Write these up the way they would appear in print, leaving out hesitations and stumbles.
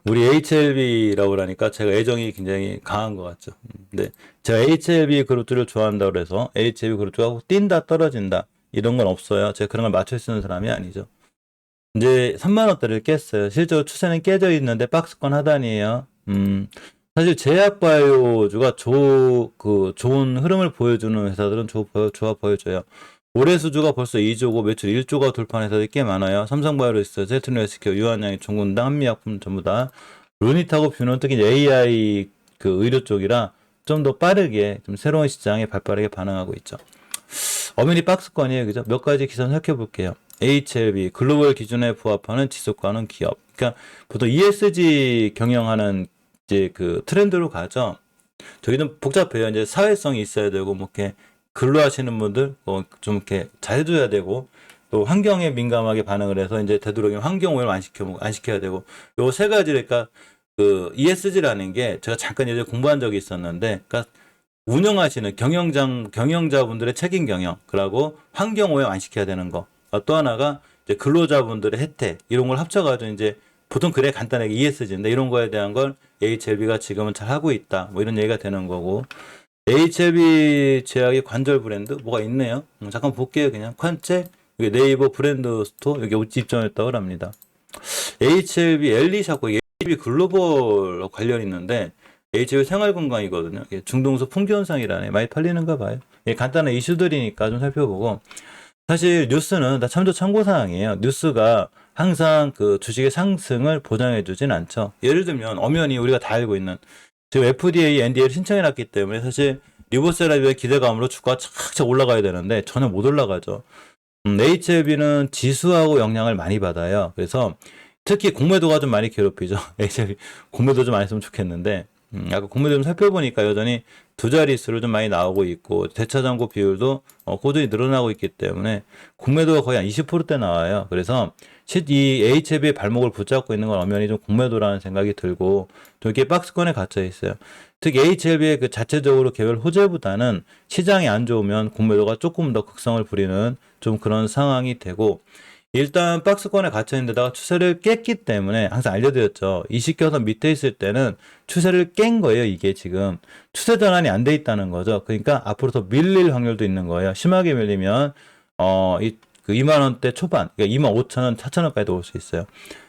우리 HLB라고 그러니까 제가 애정이 굉장히 강한 것 같죠. 근데 제가 HLB 그룹들을 좋아한다고 해서 HLB 그룹들하고 뛴다 떨어진다 이런 건 없어요. 제가 그런 걸 맞춰 쓰는 사람이 아니죠. 이제 3만 원대를 깼어요. 실제로 추세는 깨져 있는데 박스권 하단이에요. 사실 제약바이오주가 좋은 흐름을 보여주는 회사들은 좋아 보여줘요. 올해 수주가 벌써 2조고 매출 1조가 돌파한 회사들이 꽤 많아요. 삼성바이오로직스, 제트리얼스케어, 유한양이, 종근당, 한미약품 전부 다 루닛하고 뷰는 특히 AI 그 의료 쪽이라 좀 더 빠르게 좀 새로운 시장에 발빠르게 반응하고 있죠. 엄연히 박스권이에요. 그죠? 몇 가지 기선 살펴볼게요. HLB, 글로벌 기준에 부합하는 지속가능 기업. 그러니까 보통 ESG 경영하는 이제 그 트렌드로 가죠. 저희는 복잡해요. 이제 사회성이 있어야 되고, 뭐 이렇게 근로하시는 분들, 좀 이렇게 잘해줘야 되고, 또 환경에 민감하게 반응을 해서 이제 되도록이면 환경 오염 안 시켜야 되고, 요 세 가지를, 그러니까 그 ESG라는 게 제가 잠깐 예전에 공부한 적이 있었는데, 그러니까 운영하시는 경영자분들의 책임 경영, 그리고 환경 오염 안 시켜야 되는 거. 또 하나가 이제 근로자분들의 혜택, 이런 걸 합쳐가지고 이제 보통 그래 간단하게 ESG인데 이런 거에 대한 걸 HLB가 지금은 잘 하고 있다. 뭐 이런 얘기가 되는 거고. HLB 제약의 관절 브랜드 뭐가 있네요. 잠깐 볼게요. 그냥 콴체, 여기 네이버 브랜드 스토어, 여기 옷 입점했다고 합니다. HLB 엘리샤코, HLB 글로벌 관련 있는데 HLB 생활건강이거든요. 중동서 풍기현상이라네. 많이 팔리는가 봐요. 간단한 이슈들이니까 좀 살펴보고. 사실 뉴스는 다 참고사항이에요. 뉴스가 항상 그 주식의 상승을 보장해주진 않죠. 예를 들면 엄연히 우리가 다 알고 있는 지금 FDA, NDA를 신청해놨기 때문에 사실 리보세라비의 기대감으로 주가가 착착 올라가야 되는데 전혀 못 올라가죠. HLB는 지수하고 영향을 많이 받아요. 그래서 특히 공매도가 좀 많이 괴롭히죠. HLB 공매도 좀 안 했으면 좋겠는데 아까 공매도 좀 살펴보니까 여전히 두 자릿수로 좀 많이 나오고 있고 대차장고 비율도 꾸준히 늘어나고 있기 때문에 공매도가 거의 한 20%대 나와요. 그래서 이 HLB의 발목을 붙잡고 있는 건 엄연히 좀 공매도라는 생각이 들고 또 이렇게 박스권에 갇혀 있어요. 특히 HLB의 그 자체적으로 개별 호재보다는 시장이 안 좋으면 공매도가 조금 더 극성을 부리는 좀 그런 상황이 되고 일단 박스권에 갇혀있는데다가 추세를 깼기 때문에 항상 알려드렸죠. 20개선 밑에 있을 때는 추세를 깬 거예요. 이게 지금 추세 전환이 안 돼 있다는 거죠. 그러니까 앞으로 더 밀릴 확률도 있는 거예요. 심하게 밀리면 그 2만 원대 초반, 그러니까 2만 5천 원, 4천 원까지도 올 수 있어요.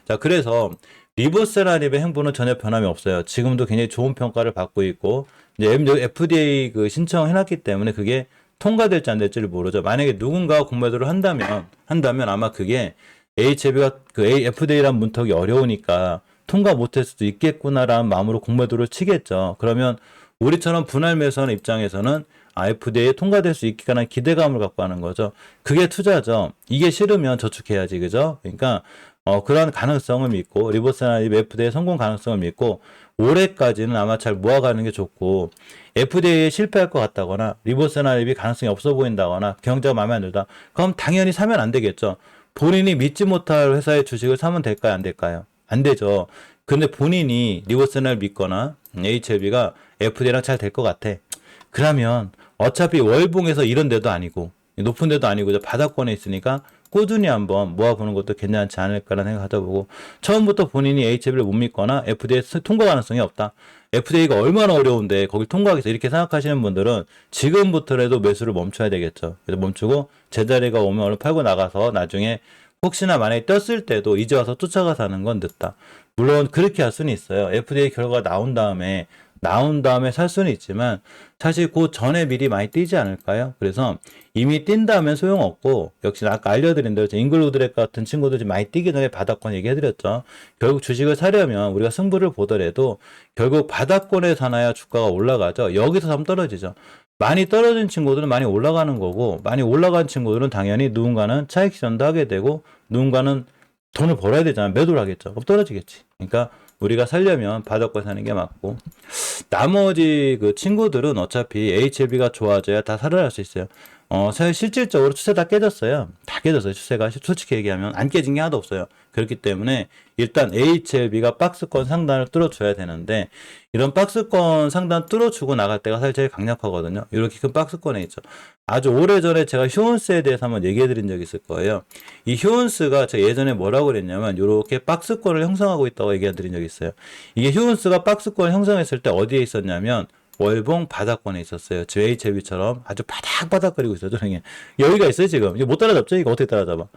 자, 그래서 리버세라립의 행보는 전혀 변함이 없어요. 지금도 굉장히 좋은 평가를 받고 있고 이제 FDA 그 신청해놨기 때문에 그게 통과될지 안 될지를 모르죠. 만약에 누군가가 공매도를 한다면 아마 그게 HLB가 그 FDA란 문턱이 어려우니까 통과 못할 수도 있겠구나라는 마음으로 공매도를 치겠죠. 그러면 우리처럼 분할 매수하는 입장에서는 FDA에 통과될 수 있겠다는 기대감을 갖고 하는 거죠. 그게 투자죠. 이게 싫으면 저축해야지, 그죠? 그러니까 그런 가능성을 믿고 리버스나 FDA의 성공 가능성을 믿고 올해까지는 아마 잘 모아가는 게 좋고 FDA에 실패할 것 같다거나 리버스나 립이 가능성이 없어 보인다거나 경제가 마음에 안 들다. 그럼 당연히 사면 안 되겠죠. 본인이 믿지 못할 회사의 주식을 사면 될까요? 안 될까요? 안 되죠. 근데 본인이 리버스나를 믿거나 HLB가 FDA랑 잘 될 것 같아. 그러면 어차피 월봉에서 이런 데도 아니고 높은 데도 아니고 바닥권에 있으니까 꾸준히 한번 모아보는 것도 괜찮지 않을까라는 생각하다 보고 처음부터 본인이 HLB를 못 믿거나 FDA 통과 가능성이 없다. FDA가 얼마나 어려운데 거길 통과하겠어 이렇게 생각하시는 분들은 지금부터라도 매수를 멈춰야 되겠죠. 그래서 멈추고 제자리가 오면 얼른 팔고 나가서 나중에 혹시나 만약에 떴을 때도 이제 와서 쫓아가서 하는 건 늦다. 물론 그렇게 할 수는 있어요. FDA 결과가 나온 다음에 살 수는 있지만 사실 그 전에 미리 많이 뛰지 않을까요? 그래서 이미 뛴다면 소용없고 역시 아까 알려드린 대로 잉글로드렉 같은 친구들이 많이 뛰기 전에 바닥권 얘기해드렸죠. 결국 주식을 사려면 우리가 승부를 보더라도 결국 바닥권에 사놔야 주가가 올라가죠. 여기서 사면 떨어지죠. 많이 떨어진 친구들은 많이 올라가는 거고 많이 올라간 친구들은 당연히 누군가는 차익 실현도 하게 되고 누군가는 돈을 벌어야 되잖아. 매도를 하겠죠. 그럼 떨어지겠지. 그러니까 우리가 살려면 바닥권 사는 게 맞고 나머지 그 친구들은 어차피 HLB가 좋아져야 다 살아날 수 있어요. 사실 실질적으로 추세 다 깨졌어요. 다 깨졌어요. 추세가 솔직히 얘기하면 안 깨진 게 하나도 없어요. 그렇기 때문에 일단 HLB가 박스권 상단을 뚫어줘야 되는데 이런 박스권 상단 뚫어주고 나갈 때가 사실 제일 강력하거든요. 이렇게 큰 박스권에 있죠. 아주 오래전에 제가 휴온스에 대해서 한번 얘기해 드린 적이 있을 거예요. 이 휴온스가 제가 예전에 뭐라고 그랬냐면 이렇게 박스권을 형성하고 있다고 얘기해 드린 적이 있어요. 이게 휴온스가 박스권을 형성했을 때 어디에 있었냐면 월봉 바닥권에 있었어요. 저 HLB처럼 아주 바닥바닥거리고 있어요. 저는 여기가 있어요 지금. 이거 못 따라잡죠? 이거 어떻게 따라잡아?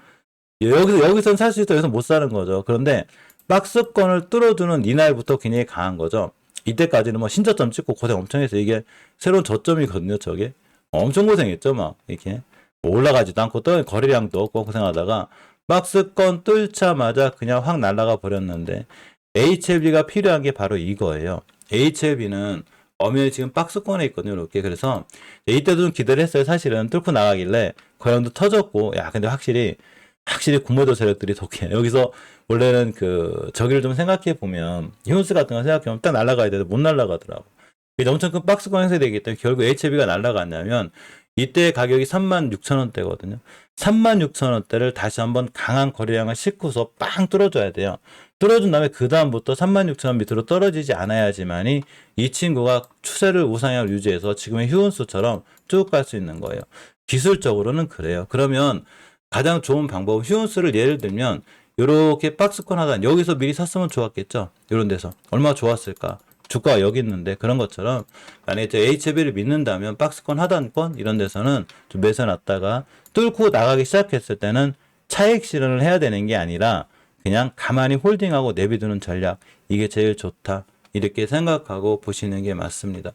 여기선 살 수 있어. 여기서 못 사는 거죠. 그런데 박스권을 뚫어주는 이날부터 굉장히 강한 거죠. 이때까지는 뭐 신저점 찍고 고생 엄청 했어요. 이게 새로운 저점이거든요. 저게 엄청 고생했죠. 막 이렇게 뭐 올라가지도 않고 또 거래량도 없고 고생하다가 박스권 뚫자마자 그냥 확 날아가 버렸는데 HLB가 필요한 게 바로 이거예요. HLB는 엄연히 지금 박스권에 있거든요. 이렇게. 그래서 이때도 좀 기대를 했어요. 사실은 뚫고 나가길래 거래량도 터졌고 야 근데 확실히 구모조 세력들이 독해. 여기서 원래는 저기를 좀 생각해 보면 히온스 같은 거 생각해 보면 딱 날아가야 되는데 못 날아가더라고. 이게 엄청 큰 박스권 형성이 되기 때문에 결국 HLB가 날아갔냐면 이때 가격이 36,000원대거든요. 36,000원대를 다시 한번 강한 거래량을 싣고서 빵 뚫어줘야 돼요. 뚫어준 다음에 그 다음부터 36,000원 밑으로 떨어지지 않아야지만이 이 친구가 추세를 우상향을 유지해서 지금의 휴온수처럼 쭉 갈 수 있는 거예요. 기술적으로는 그래요. 그러면 가장 좋은 방법은 휴온수를 예를 들면 이렇게 박스권 하단 여기서 미리 샀으면 좋았겠죠. 이런 데서 얼마나 좋았을까. 주가가 여기 있는데 그런 것처럼 만약에 HLB를 믿는다면 박스권 하단권 이런 데서는 좀 매수 놨다가 뚫고 나가기 시작했을 때는 차익 실현을 해야 되는 게 아니라 그냥 가만히 홀딩하고 내비두는 전략 이게 제일 좋다 이렇게 생각하고 보시는 게 맞습니다.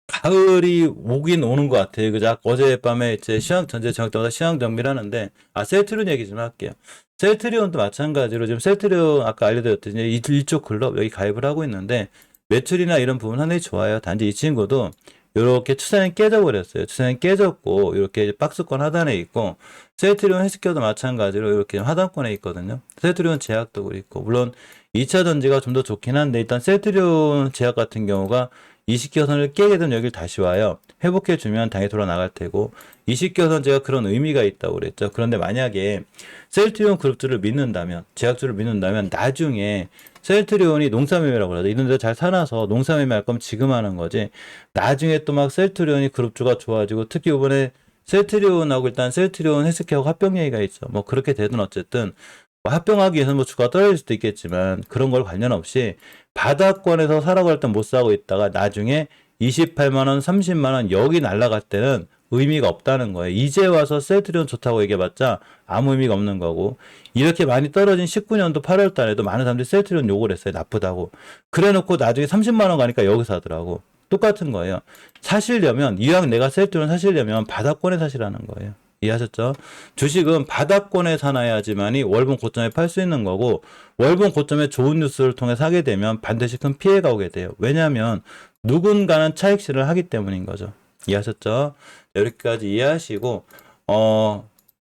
가을이 오긴 오는 것 같아요. 그죠? 어젯밤에 제 전체 저녁 때마다 시황 정리를 하는데, 셀트리온 얘기 좀 할게요. 셀트리온도 마찬가지로 지금 셀트리온 아까 알려드렸듯이 이쪽 클럽 여기 가입을 하고 있는데, 매출이나 이런 부분 상당히 좋아요. 단지 이 친구도 이렇게 추세는 깨져버렸어요. 추세는 깨졌고, 이렇게 박스권 하단에 있고, 셀트리온 헬스케어도 마찬가지로 이렇게 하단권에 있거든요. 셀트리온 제약도 그렇고, 물론 2차 전지가 좀 더 좋긴 한데, 일단 셀트리온 제약 같은 경우가 20개선을 깨게 되면 여길 다시 와요. 회복해주면 당연히 돌아 나갈 테고 20개선 제가 그런 의미가 있다고 그랬죠. 그런데 만약에 셀트리온 그룹주를 믿는다면 제약주를 믿는다면 나중에 셀트리온이 농사매매라고 그러죠. 이런 데 잘 사놔서 농사매매 할 거면 지금 하는 거지. 나중에 또 막 셀트리온이 그룹주가 좋아지고 특히 이번에 셀트리온하고 일단 셀트리온 헬스케어하고 합병 얘기가 있죠. 뭐 그렇게 되든 어쨌든 뭐 합병하기 위해서는 뭐 주가가 떨어질 수도 있겠지만 그런 걸 관련 없이 바닥권에서 사라고 할 땐 못 사고 있다가 나중에 28만원, 30만원 여기 날라갈 때는 의미가 없다는 거예요. 이제 와서 셀트리온 좋다고 얘기해봤자 아무 의미가 없는 거고 이렇게 많이 떨어진 19년도 8월 달에도 많은 사람들이 셀트리온 욕을 했어요. 나쁘다고. 그래놓고 나중에 30만원 가니까 여기 사더라고. 똑같은 거예요. 사시려면 이왕 내가 셀트리온 사시려면 바닥권에 사시라는 거예요. 이해하셨죠? 주식은 바닥권에 사놔야지만이 월봉 고점에 팔 수 있는 거고 월봉 고점에 좋은 뉴스를 통해 사게 되면 반드시 큰 피해가 오게 돼요. 왜냐하면 누군가는 차익 실현을 하기 때문인 거죠. 이해하셨죠? 여기까지 이해하시고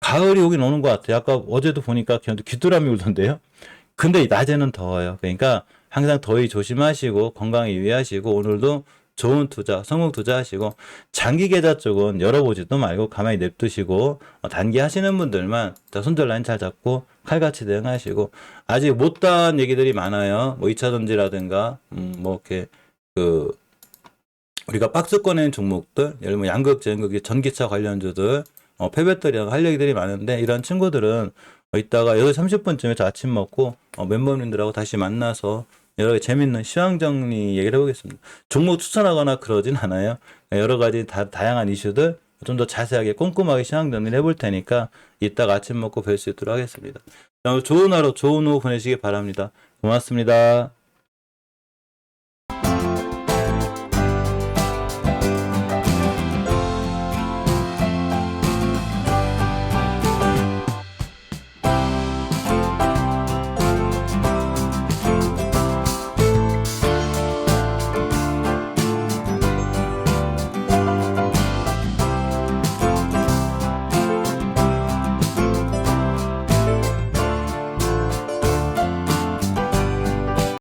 가을이 오긴 오는 것 같아요. 아까 어제도 보니까 귀뚜라미 울던데요. 근데 낮에는 더워요. 그러니까 항상 더위 조심하시고 건강에 유의하시고 오늘도 좋은 투자, 성공 투자하시고 장기 계좌 쪽은 열어보지도 말고 가만히 냅두시고 단기 하시는 분들만 손절 라인 잘 잡고 칼같이 대응하시고 아직 못다한 얘기들이 많아요. 뭐 2차 전지라든가 뭐 이렇게 우리가 박스권에 있는 종목들 예를 들면 양극, 전극, 전기차 관련주들 폐배터리랑 할 얘기들이 많은데 이런 친구들은 이따가 8시 30분쯤에 저 아침 먹고 멤버님들하고 다시 만나서 여러 가지 재밌는 시황 정리 얘기를 해보겠습니다. 종목 추천하거나 그러진 않아요. 여러 가지 다양한 이슈들 좀 더 자세하게 꼼꼼하게 시황 정리를 해볼 테니까 이따가 아침 먹고 뵐 수 있도록 하겠습니다. 좋은 하루, 좋은 오후 보내시기 바랍니다. 고맙습니다.